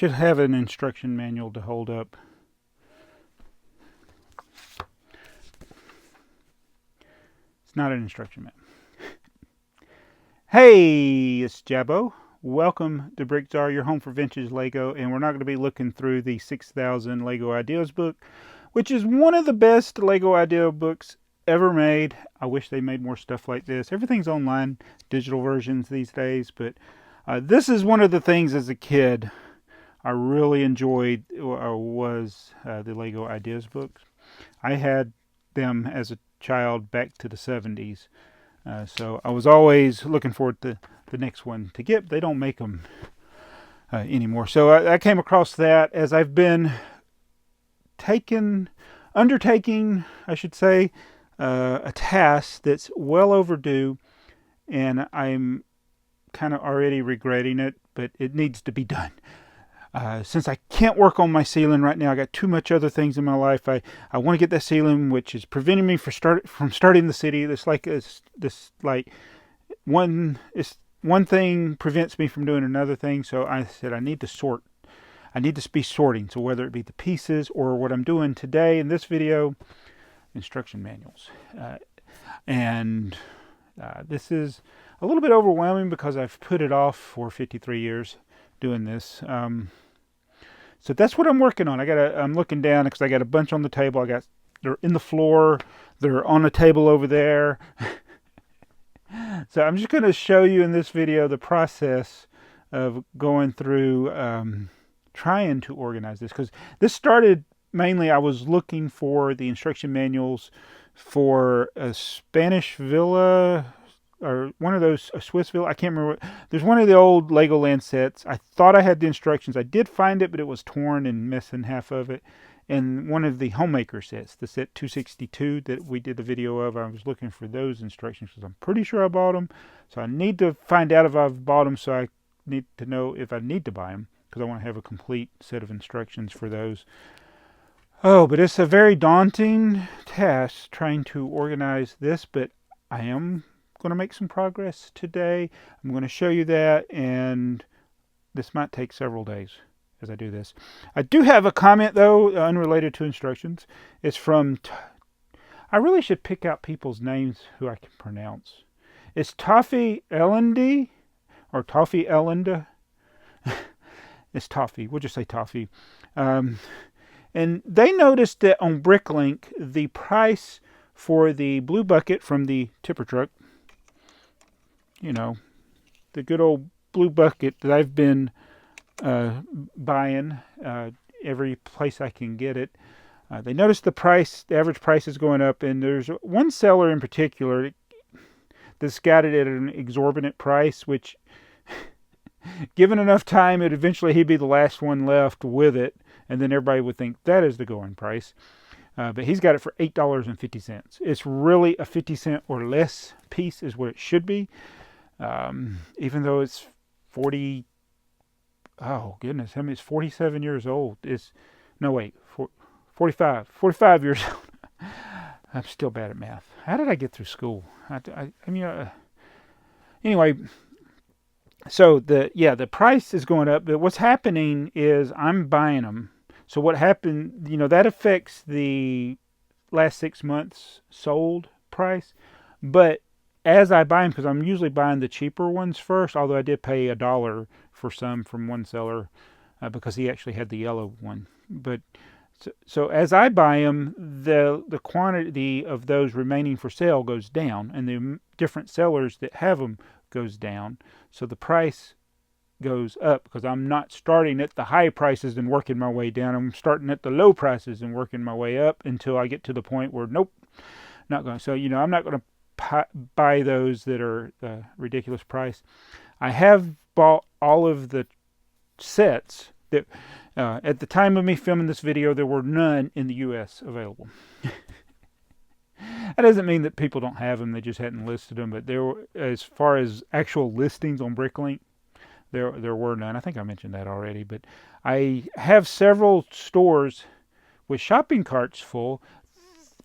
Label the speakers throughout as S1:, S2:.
S1: should have an instruction manual to hold up. It's not an instruction manual. Hey, it's Jabbo. Welcome to BrickTsar, your home for vintage Lego, and we're not going to be looking through the 6,000 Lego Ideas book, which is one of the best Lego idea books ever made. I wish they made more stuff like this. Everything's online, digital versions these days, but this is one of the things as a kid I really enjoyed was the Lego Ideas books. I had them as a child back to the 70s. So I was always looking forward to the next one to get. They don't make them anymore. So I came across that as I've been undertaking, I should say, a task that's well overdue, and I'm kind of already regretting it, but it needs to be done. Since I can't work on my ceiling right now, I got too much other things in my life. I want to get that ceiling, which is preventing me from starting the city. One thing prevents me from doing another thing. So I said I need to sort. I need to be sorting. So whether it be the pieces or what I'm doing today in this video, instruction manuals, this is a little bit overwhelming because I've put it off for 53 years doing this. So that's what I'm working on. I'm looking down because I got a bunch on the table. They're in the floor. They're on a table over there. So I'm just going to show you in this video the process of going through trying to organize this, because this started mainly I was looking for the instruction manuals for a Spanish villa, or one of those, a Swiss villa. I can't remember. There's one of the old Legoland sets. I thought I had the instructions. I did find it, but it was torn and missing half of it. And one of the homemaker sets, the set 262 that we did the video of, I was looking for those instructions because I'm pretty sure I bought them. So I need to find out if I've bought them, so I need to know if I need to buy them, because I want to have a complete set of instructions for those. Oh, but it's a very daunting task trying to organize this, but I am going to make some progress today. I'm going to show you that, and this might take several days as I do this. I do have a comment though, unrelated to instructions. It's from I really should pick out people's names who I can pronounce. It's Toffee Ellendy or Toffee Ellenda. It's Toffee. We'll just say Toffee. And they noticed that on Bricklink the price for the blue bucket from the tipper truck, you know, the good old blue bucket that I've been buying every place I can get it. They noticed the average price is going up, and there's one seller in particular that's got it at an exorbitant price, which, given enough time, eventually he'd be the last one left with it, and then everybody would think that is the going price. But he's got it for $8.50. It's really a 50-cent or less piece is what it should be. Even though it's 40, oh goodness, I mean, it's 47 years old. 45 years old. I'm still bad at math. How did I get through school? Anyway, so the price is going up, but what's happening is I'm buying them. So what happened, that affects the last 6 months sold price, but as I buy them, because I'm usually buying the cheaper ones first, although I did pay $1 for some from one seller because he actually had the yellow one. But so as I buy them, the quantity of those remaining for sale goes down, and the different sellers that have them goes down. So the price goes up because I'm not starting at the high prices and working my way down. I'm starting at the low prices and working my way up until I get to the point where nope, not going. So I'm not going to buy those that are ridiculous price. I have bought all of the sets that at the time of me filming this video there were none in the US available. That doesn't mean that people don't have them, they just hadn't listed them, but there were, as far as actual listings on Bricklink, there were none. I think I mentioned that already, but I have several stores with shopping carts full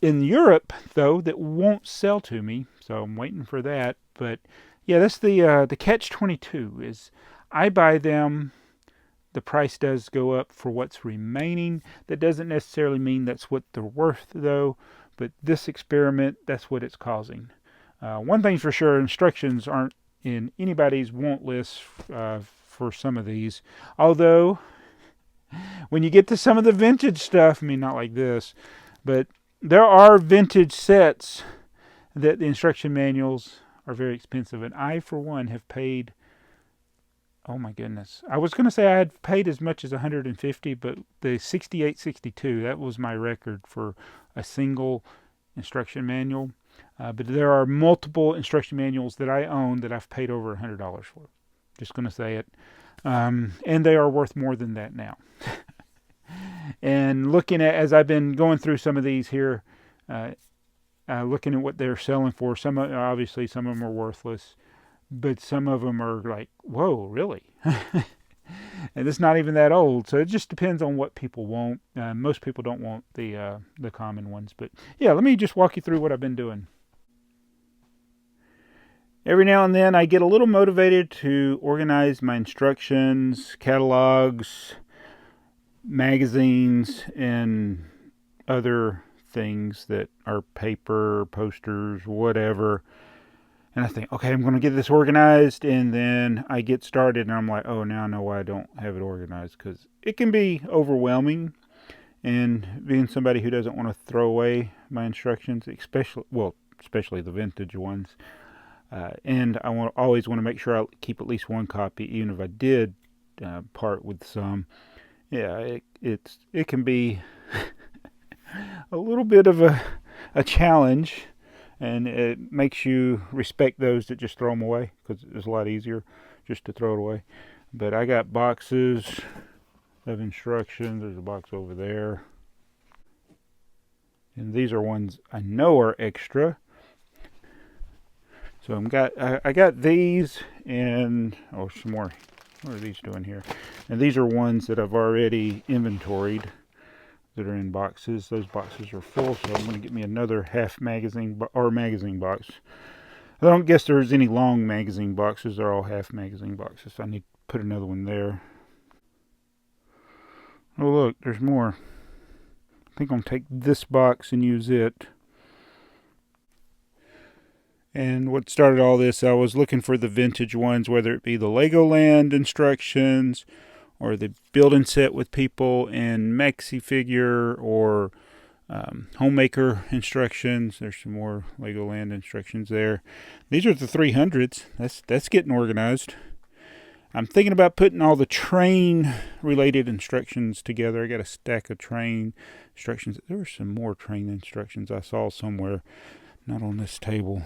S1: in Europe, though, that won't sell to me, so I'm waiting for that. But yeah, that's the catch-22 is I buy them the price does go up for what's remaining. That doesn't necessarily mean that's what they're worth, though. But this experiment, that's what it's causing. One thing's for sure, instructions aren't in anybody's want list for some of these. Although, when you get to some of the vintage stuff, I mean, not like this, but there are vintage sets that the instruction manuals are very expensive. And I, for one, have paid, oh my goodness. I was going to say I had paid as much as $150, but the 6862, that was my record for a single instruction manual. But there are multiple instruction manuals that I own that I've paid over $100 for. Just going to say it. And they are worth more than that now. And looking at, as I've been going through some of these here, looking at what they're selling for, obviously some of them are worthless, but some of them are like, whoa, really? And it's not even that old, so it just depends on what people want. Most people don't want the common ones, but yeah, let me just walk you through what I've been doing. Every now and then I get a little motivated to organize my instructions, catalogs, magazines, and other things that are paper, posters, whatever. And I think, okay, I'm going to get this organized, and then I get started and I'm like, oh, now I know why I don't have it organized, because it can be overwhelming. And being somebody who doesn't want to throw away my instructions, especially the vintage ones, and I always want to make sure I keep at least one copy, even if I did part with some. Yeah, it can be a little bit of a challenge, and it makes you respect those that just throw them away, because it's a lot easier just to throw it away. But I got boxes of instructions. There's a box over there, and these are ones I know are extra. So I got these, and some more. What are these doing here? And these are ones that I've already inventoried that are in boxes. Those boxes are full, so I'm going to get me another half magazine magazine box. I don't guess there's any long magazine boxes. They're all half magazine boxes. So I need to put another one there. Oh look, there's more. I think I'm going to take this box and use it. And what started all this, I was looking for the vintage ones, whether it be the Legoland instructions or the building set with people and maxi figure or homemaker instructions. There's some more Legoland instructions there. These are the 300s. That's getting organized. I'm thinking about putting all the train related instructions together. I got a stack of train instructions. There were some more train instructions I saw somewhere. Not on this table,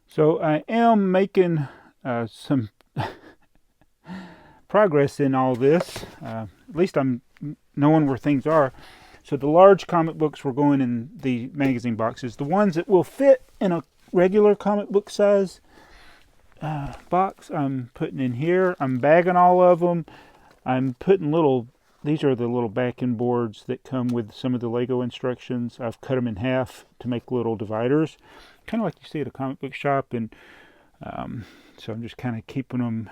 S1: so I am making some progress in all this. At least I'm knowing where things are. So the large comic books were going in the magazine boxes. The ones that will fit in a regular comic book size box, I'm putting in here. I'm bagging all of them. I'm putting these are the little backing boards that come with some of the Lego instructions. I've cut them in half to make little dividers, kind of like you see at a comic book shop. And so I'm just kind of keeping them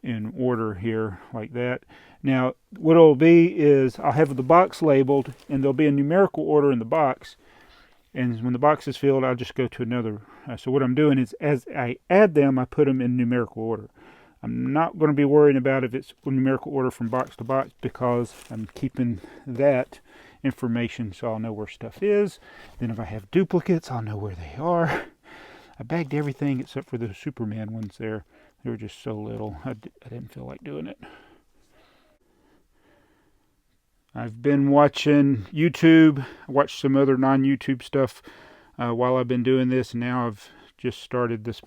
S1: in order here like that. Now, what it'll be is I'll have the box labeled, and there'll be a numerical order in the box. And when the box is filled, I'll just go to another. So what I'm doing is, as I add them, I put them in numerical order. I'm not going to be worrying about if it's numerical order from box to box, because I'm keeping that information so I'll know where stuff is. Then if I have duplicates, I'll know where they are. I bagged everything except for the Superman ones there. They were just so little. I didn't feel like doing it. I've been watching YouTube. I watched some other non-YouTube stuff while I've been doing this. And now I've just started this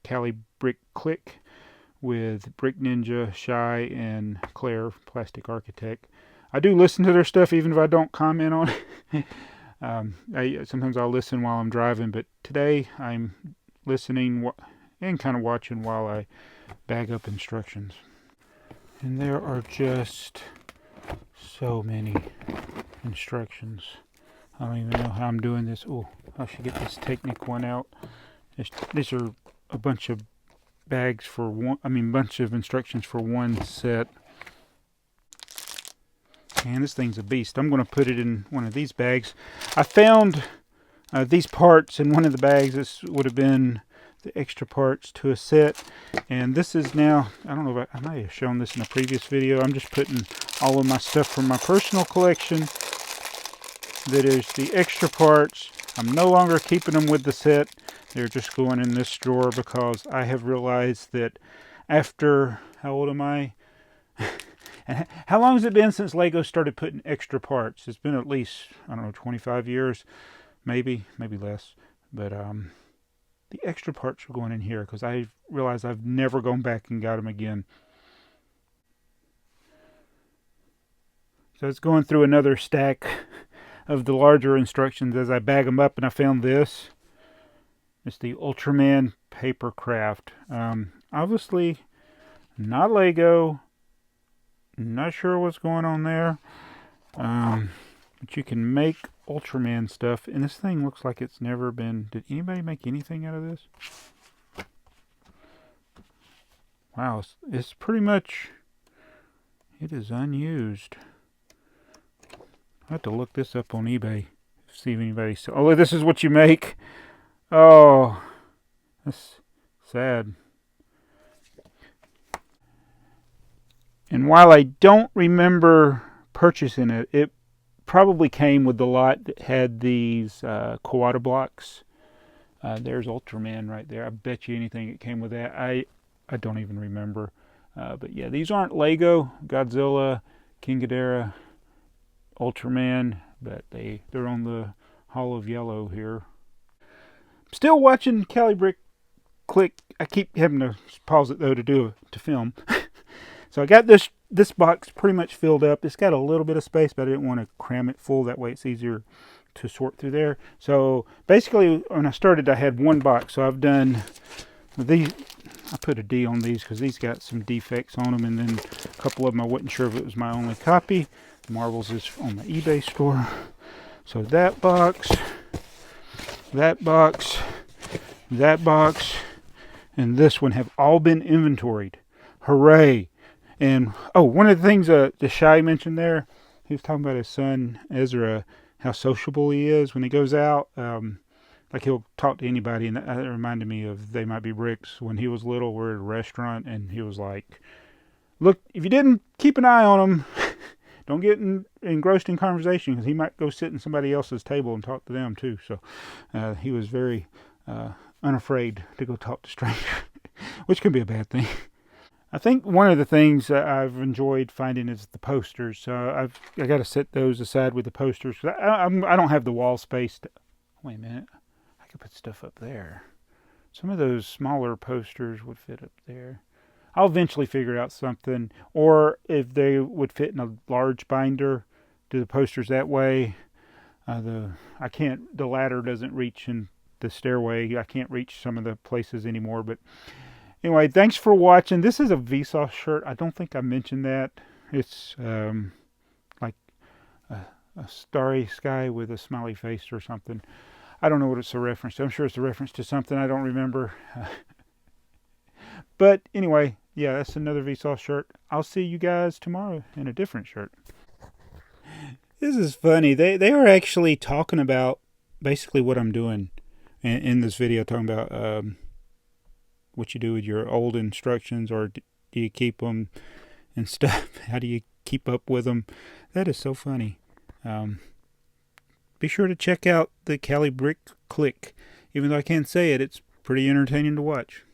S1: Cali Brick Clique with Brick Ninja, Shy, and Claire, Plastic Architect. I do listen to their stuff even if I don't comment on it. Sometimes I'll listen while I'm driving, but today I'm listening and kind of watching while I bag up instructions. And there are just so many instructions. I don't even know how I'm doing this. Oh, I should get this Technic one out. These are a bunch of bags for one, bunch of instructions for one set. And this thing's a beast. I'm going to put it in one of these bags. I found these parts in one of the bags. This would have been the extra parts to a set. And this is now, I don't know if I might have shown this in a previous video. I'm just putting all of my stuff from my personal collection. That is the extra parts. I'm no longer keeping them with the set. They're just going in this drawer because I have realized that after, how old am I? And how long has it been since Lego started putting extra parts? It's been at least, I don't know, 25 years, maybe less. But the extra parts are going in here because I realized I've never gone back and got them again. So it's going through another stack of the larger instructions as I bag them up, and I found this. It's the Ultraman paper craft. Obviously not Lego. Not sure what's going on there. But you can make Ultraman stuff. And this thing looks like it's never been... Did anybody make anything out of this? Wow, it's pretty much... It is unused. I have to look this up on eBay. See if anybody... Oh, this is what you make. Oh, that's sad. And while I don't remember purchasing it, it probably came with the lot that had these Kawada blocks. There's Ultraman right there. I bet you anything it came with that. I don't even remember. But yeah, these aren't Lego. Godzilla, King Ghidorah, Ultraman, but they're on the Hall of Yellow here. Still watching Cali Brick Clique. I keep having to pause it though to film. So I got this box pretty much filled up. It's got a little bit of space, but I didn't want to cram it full. That way it's easier to sort through there. So basically when I started, I had one box. So I've done these. I put a D on these because these got some defects on them. And then a couple of them I wasn't sure if it was my only copy. Marbles is on the eBay store. So that box, that box, that box, and this one have all been inventoried. Hooray! And oh, one of the things the Shy mentioned there, he was talking about his son Ezra, how sociable he is when he goes out. Like he'll talk to anybody, and that reminded me of TheyMightBeBricks when he was little. We're at a restaurant, and he was like, "Look, if you didn't keep an eye on him, don't get engrossed in conversation because he might go sit in somebody else's table and talk to them too." So he was very unafraid to go talk to strangers, which can be a bad thing. I think one of the things that I've enjoyed finding is the posters. So I got to set those aside with the posters. I don't have the wall space. Wait a minute. I could put stuff up there. Some of those smaller posters would fit up there. I'll eventually figure out something. Or if they would fit in a large binder, do the posters that way. The ladder doesn't reach in the stairway. I can't reach some of the places anymore, but anyway, thanks for watching. This is a vsauce shirt. I don't think I mentioned that. It's like a starry sky with a smiley face or something. I don't know what it's a reference to. I'm sure it's a reference to something I don't remember. But anyway, yeah, that's another vsauce shirt. I'll see you guys tomorrow in a different shirt. This is funny. They are actually talking about basically what I'm doing in this video, talking about what you do with your old instructions, or do you keep them and stuff? How do you keep up with them? That is so funny. Be sure to check out the Cali Brick Clique. Even though I can't say it, it's pretty entertaining to watch.